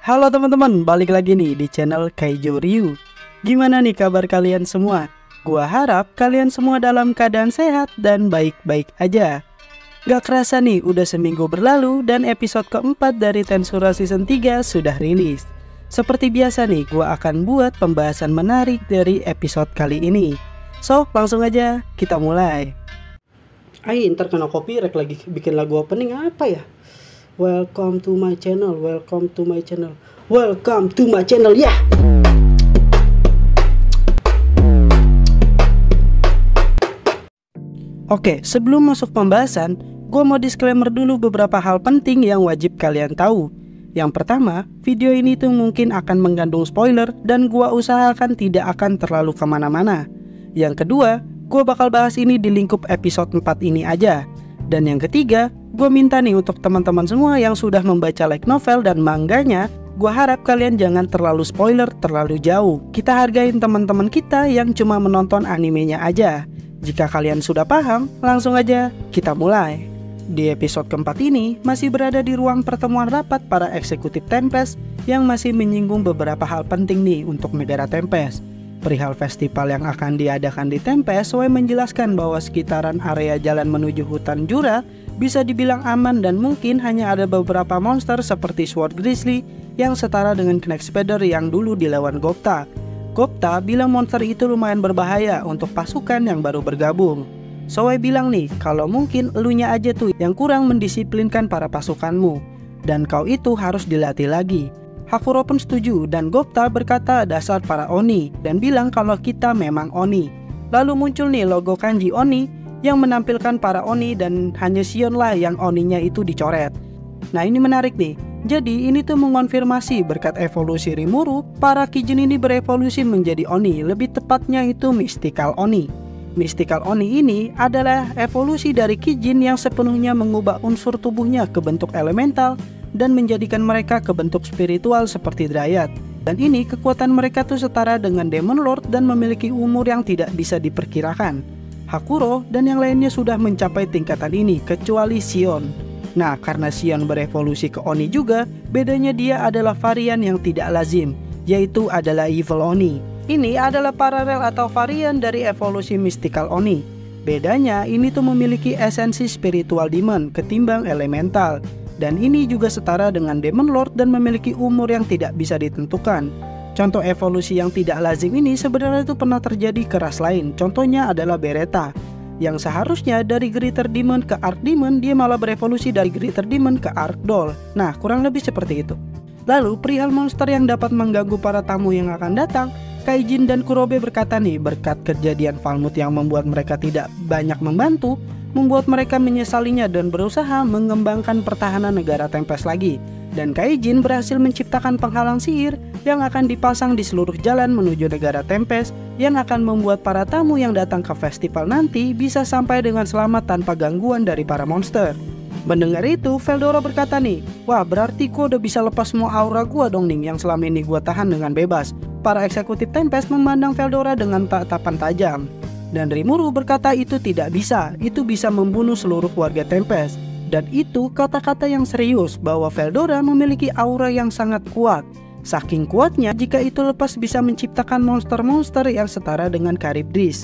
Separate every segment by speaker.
Speaker 1: Halo teman-teman, balik lagi nih di channel Kaijo Ryu. Gimana nih kabar kalian semua? Gua harap kalian semua dalam keadaan sehat dan baik-baik aja. Gak kerasa nih, udah seminggu berlalu dan episode keempat dari Tensura Season 3 sudah rilis. Seperti biasa nih, gua akan buat pembahasan menarik dari episode kali ini. So, langsung aja kita mulai. Ntar kena copyright lagi bikin lagu opening apa ya? Welcome to my channel, welcome to my channel, welcome to my channel, ya! Oke, sebelum masuk pembahasan, gue mau disclaimer dulu beberapa hal penting yang wajib kalian tahu. Yang pertama, video ini tuh mungkin akan mengandung spoiler dan gue usahakan tidak akan terlalu kemana-mana. Yang kedua, gue bakal bahas ini di lingkup episode 4 ini aja. Dan yang ketiga, gue minta nih untuk teman-teman semua yang sudah membaca light novel dan manganya, gue harap kalian jangan terlalu spoiler terlalu jauh. Kita hargain teman-teman kita yang cuma menonton animenya aja. Jika kalian sudah paham, langsung aja kita mulai. Di episode keempat ini, masih berada di ruang pertemuan rapat para eksekutif Tempest yang masih menyinggung beberapa hal penting nih untuk negara Tempest. Perihal festival yang akan diadakan di Tempest, Zoe menjelaskan bahwa sekitaran area jalan menuju hutan Jura bisa dibilang aman dan mungkin hanya ada beberapa monster seperti Sword Grizzly yang setara dengan Knack Spider yang dulu dilawan Gopta. Gopta bilang monster itu lumayan berbahaya untuk pasukan yang baru bergabung. Zoe bilang nih, kalau mungkin elunya aja tuh yang kurang mendisiplinkan para pasukanmu, dan kau itu harus dilatih lagi. Hakuro pun setuju dan Gopta berkata dasar para Oni dan bilang kalau kita memang Oni. Lalu muncul nih logo kanji Oni yang menampilkan para Oni dan hanya Shion lah yang Oninya itu dicoret. Nah ini menarik nih. Jadi ini tuh mengonfirmasi berkat evolusi Rimuru, para Kijin ini berevolusi menjadi Oni, lebih tepatnya itu Mystical Oni. Mystical Oni ini adalah evolusi dari Kijin yang sepenuhnya mengubah unsur tubuhnya ke bentuk elemental dan menjadikan mereka ke bentuk spiritual seperti Dryad. Dan ini kekuatan mereka tuh setara dengan Demon Lord dan memiliki umur yang tidak bisa diperkirakan. Hakuro dan yang lainnya sudah mencapai tingkatan ini kecuali Shion. Nah karena Shion berevolusi ke Oni juga, bedanya dia adalah varian yang tidak lazim, yaitu adalah Evil Oni. Ini adalah paralel atau varian dari evolusi Mystical Oni. Bedanya ini tuh memiliki esensi spiritual demon ketimbang elemental. Dan ini juga setara dengan Demon Lord dan memiliki umur yang tidak bisa ditentukan. Contoh evolusi yang tidak lazim ini sebenarnya itu pernah terjadi ke ras lain. Contohnya adalah Beretta, yang seharusnya dari Greater Demon ke Arch Demon, dia malah berevolusi dari Greater Demon ke Arch Doll. Nah kurang lebih seperti itu. Lalu perihal monster yang dapat mengganggu para tamu yang akan datang, Kaijin dan Kurobe berkata nih, berkat kejadian Falmouth yang membuat mereka tidak banyak membantu, membuat mereka menyesalinya dan berusaha mengembangkan pertahanan negara Tempest lagi. Dan Kaijin berhasil menciptakan penghalang sihir yang akan dipasang di seluruh jalan menuju negara Tempest yang akan membuat para tamu yang datang ke festival nanti bisa sampai dengan selamat tanpa gangguan dari para monster. Mendengar itu, Veldora berkata nih, wah berarti gua udah bisa lepas semua aura gua dong nih yang selama ini gua tahan dengan bebas. Para eksekutif Tempest memandang Veldora dengan tatapan tajam. Dan Rimuru berkata itu tidak bisa, itu bisa membunuh seluruh warga Tempest. Dan itu kata-kata yang serius bahwa Veldora memiliki aura yang sangat kuat. Saking kuatnya jika itu lepas bisa menciptakan monster-monster yang setara dengan Charybdis.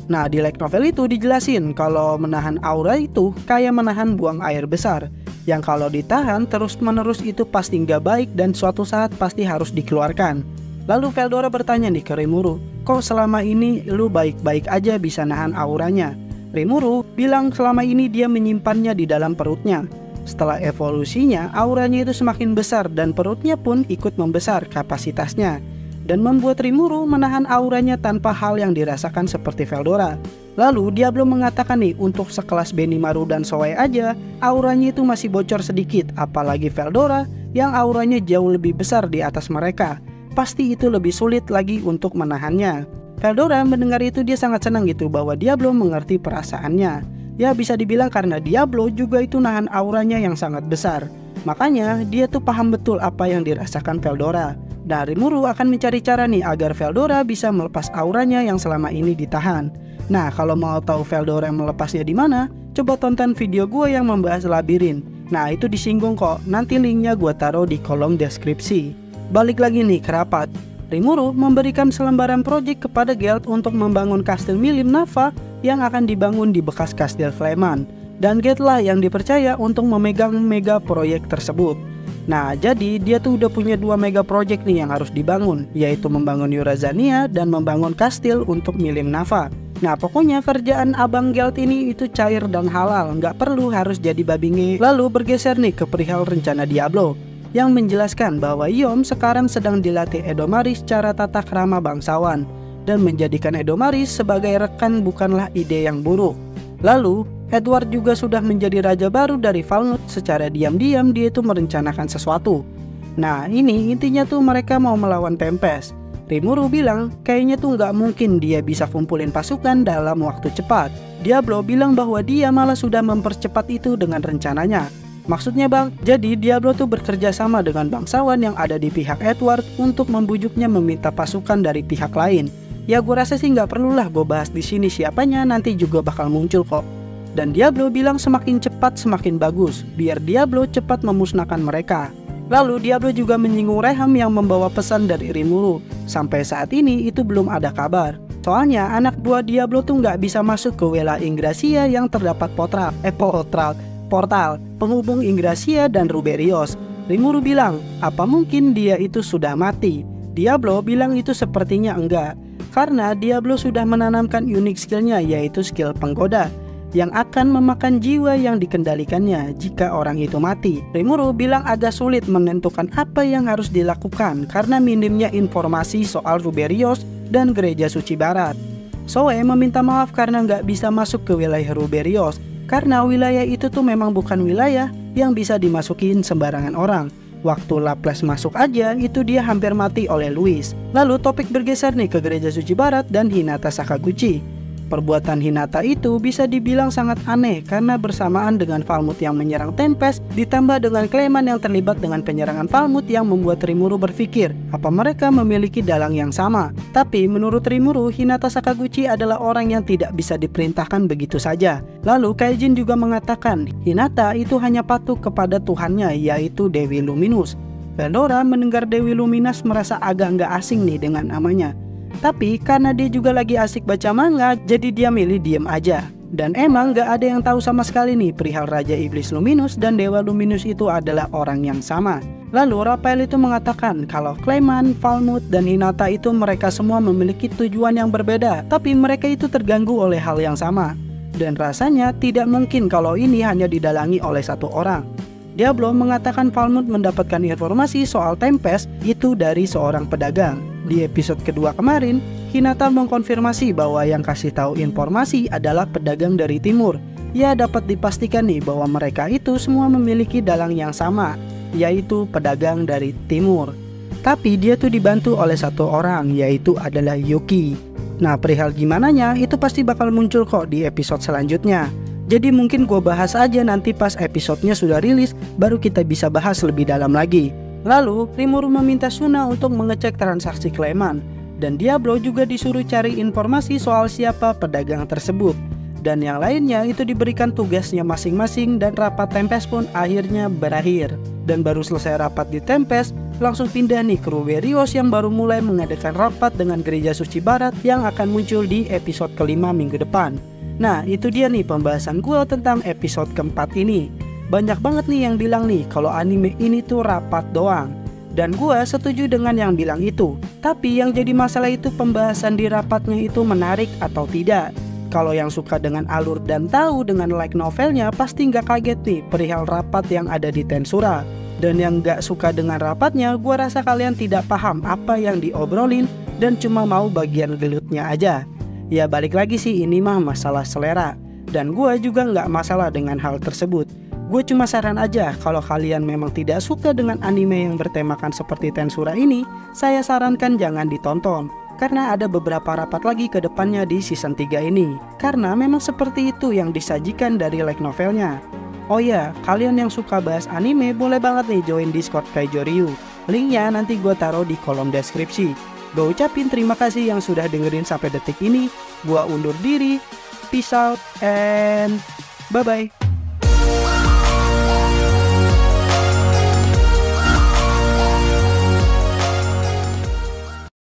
Speaker 1: Nah di light novel itu dijelasin kalau menahan aura itu kayak menahan buang air besar, yang kalau ditahan terus-menerus itu pasti nggak baik dan suatu saat pasti harus dikeluarkan. Lalu Veldora bertanya nih ke Rimuru, kok selama ini lu baik-baik aja bisa nahan auranya? Rimuru bilang selama ini dia menyimpannya di dalam perutnya. Setelah evolusinya, auranya itu semakin besar dan perutnya pun ikut membesar kapasitasnya. Dan membuat Rimuru menahan auranya tanpa hal yang dirasakan seperti Veldora. Lalu dia belum mengatakan nih untuk sekelas Benimaru dan Zoe aja, auranya itu masih bocor sedikit, apalagi Veldora yang auranya jauh lebih besar di atas mereka. Pasti itu lebih sulit lagi untuk menahannya. Veldora mendengar itu dia sangat senang gitu bahwa Diablo mengerti perasaannya. Ya bisa dibilang karena Diablo juga itu nahan auranya yang sangat besar. Makanya dia tuh paham betul apa yang dirasakan Veldora. Dan Rimuru akan mencari cara nih agar Veldora bisa melepas auranya yang selama ini ditahan. Nah kalau mau tahu Veldora melepasnya di mana, coba tonton video gue yang membahas labirin. Nah itu disinggung kok, nanti linknya gue taruh di kolom deskripsi. Balik lagi nih ke rapat. Rimuru memberikan selembaran proyek kepada Geralt untuk membangun kastil Milim Nafa yang akan dibangun di bekas kastil Fleman. Dan Geralt lah yang dipercaya untuk memegang mega proyek tersebut. Nah, jadi dia tuh udah punya 2 mega proyek nih yang harus dibangun, yaitu membangun Yurazania dan membangun kastil untuk Milim Nafa. Nah, pokoknya kerjaan abang Geralt ini itu cair dan halal, nggak perlu harus jadi babi nge. Lalu bergeser nih ke perihal rencana Diablo, yang menjelaskan bahwa Yom sekarang sedang dilatih Edomaris secara tata krama bangsawan, dan menjadikan Edomaris sebagai rekan bukanlah ide yang buruk. Lalu, Edward juga sudah menjadi raja baru dari Falmouth. Secara diam-diam dia itu merencanakan sesuatu. Nah, ini intinya tuh mereka mau melawan Tempest. Rimuru bilang kayaknya tuh nggak mungkin dia bisa kumpulin pasukan dalam waktu cepat. Diablo bilang bahwa dia malah sudah mempercepat itu dengan rencananya. Maksudnya bang, jadi Diablo tuh bekerja sama dengan bangsawan yang ada di pihak Edward untuk membujuknya meminta pasukan dari pihak lain. Ya gue rasa sih nggak perlulah gue bahas di sini siapanya, nanti juga bakal muncul kok. Dan Diablo bilang semakin cepat semakin bagus, biar Diablo cepat memusnahkan mereka. Lalu Diablo juga menyinggung Reham yang membawa pesan dari Rimuru. Sampai saat ini itu belum ada kabar. Soalnya anak buah Diablo tuh nggak bisa masuk ke wilayah Ingracia yang terdapat portal penghubung Ingracia dan Ruberios. Rimuru bilang, apa mungkin dia itu sudah mati? Diablo bilang itu sepertinya enggak, karena Diablo sudah menanamkan unik skillnya, yaitu skill penggoda, yang akan memakan jiwa yang dikendalikannya jika orang itu mati. Rimuru bilang agak sulit menentukan apa yang harus dilakukan karena minimnya informasi soal Ruberios dan Gereja Suci Barat. Zoe meminta maaf karena nggak bisa masuk ke wilayah Ruberios, karena wilayah itu tuh memang bukan wilayah yang bisa dimasukin sembarangan orang. Waktu Laples masuk aja itu dia hampir mati oleh Louis. Lalu topik bergeser nih ke Gereja Suci Barat dan Hinata Sakaguchi. Perbuatan Hinata itu bisa dibilang sangat aneh karena bersamaan dengan Falmouth yang menyerang Tempest ditambah dengan Clement yang terlibat dengan penyerangan Falmouth yang membuat Rimuru berpikir apa mereka memiliki dalang yang sama. Tapi menurut Rimuru, Hinata Sakaguchi adalah orang yang tidak bisa diperintahkan begitu saja. Lalu Kaijin juga mengatakan Hinata itu hanya patuh kepada Tuhannya, yaitu Dewi Luminous. Pandora mendengar Dewi Luminous merasa agak nggak asing nih dengan namanya. Tapi karena dia juga lagi asik baca manga, jadi dia milih diem aja. Dan emang gak ada yang tahu sama sekali nih perihal Raja Iblis Luminous dan Dewa Luminous itu adalah orang yang sama. Lalu Raphael itu mengatakan kalau Clement, Falmouth, dan Hinata itu mereka semua memiliki tujuan yang berbeda, tapi mereka itu terganggu oleh hal yang sama. Dan rasanya tidak mungkin kalau ini hanya didalangi oleh satu orang. Diablo mengatakan Falmouth mendapatkan informasi soal Tempest itu dari seorang pedagang. Di episode kedua kemarin, Hinata mengkonfirmasi bahwa yang kasih tahu informasi adalah pedagang dari timur. Ya dapat dipastikan nih bahwa mereka itu semua memiliki dalang yang sama, yaitu pedagang dari timur. Tapi dia tuh dibantu oleh satu orang, yaitu adalah Yuki. Nah perihal gimananya itu pasti bakal muncul kok di episode selanjutnya. Jadi mungkin gue bahas aja nanti pas episodenya sudah rilis, baru kita bisa bahas lebih dalam lagi. Lalu Rimuru meminta Suna untuk mengecek transaksi Clement, dan Diablo juga disuruh cari informasi soal siapa pedagang tersebut. Dan yang lainnya itu diberikan tugasnya masing-masing dan rapat Tempest pun akhirnya berakhir. Dan baru selesai rapat di Tempest, langsung pindah nih ke Ruberios yang baru mulai mengadakan rapat dengan Gereja Suci Barat yang akan muncul di episode kelima minggu depan. Nah itu dia nih pembahasan gue tentang episode keempat ini. Banyak banget nih yang bilang nih kalau anime ini tuh rapat doang. Dan gue setuju dengan yang bilang itu. Tapi yang jadi masalah itu pembahasan di rapatnya itu menarik atau tidak. Kalau yang suka dengan alur dan tahu dengan light novelnya pasti nggak kaget nih perihal rapat yang ada di Tensura. Dan yang nggak suka dengan rapatnya, gue rasa kalian tidak paham apa yang diobrolin dan cuma mau bagian gelutnya aja. Ya balik lagi sih ini mah masalah selera. Dan gue juga nggak masalah dengan hal tersebut. Gue cuma saran aja kalau kalian memang tidak suka dengan anime yang bertemakan seperti Tensura ini, saya sarankan jangan ditonton. Karena ada beberapa rapat lagi ke depannya di season 3 ini. Karena memang seperti itu yang disajikan dari light novelnya. Oh ya, kalian yang suka bahas anime boleh banget nih join Discord Kaijo Ryu. Linknya nanti gue taruh di kolom deskripsi. Gue ucapin terima kasih yang sudah dengerin sampai detik ini. Gue undur diri. Peace out and bye-bye.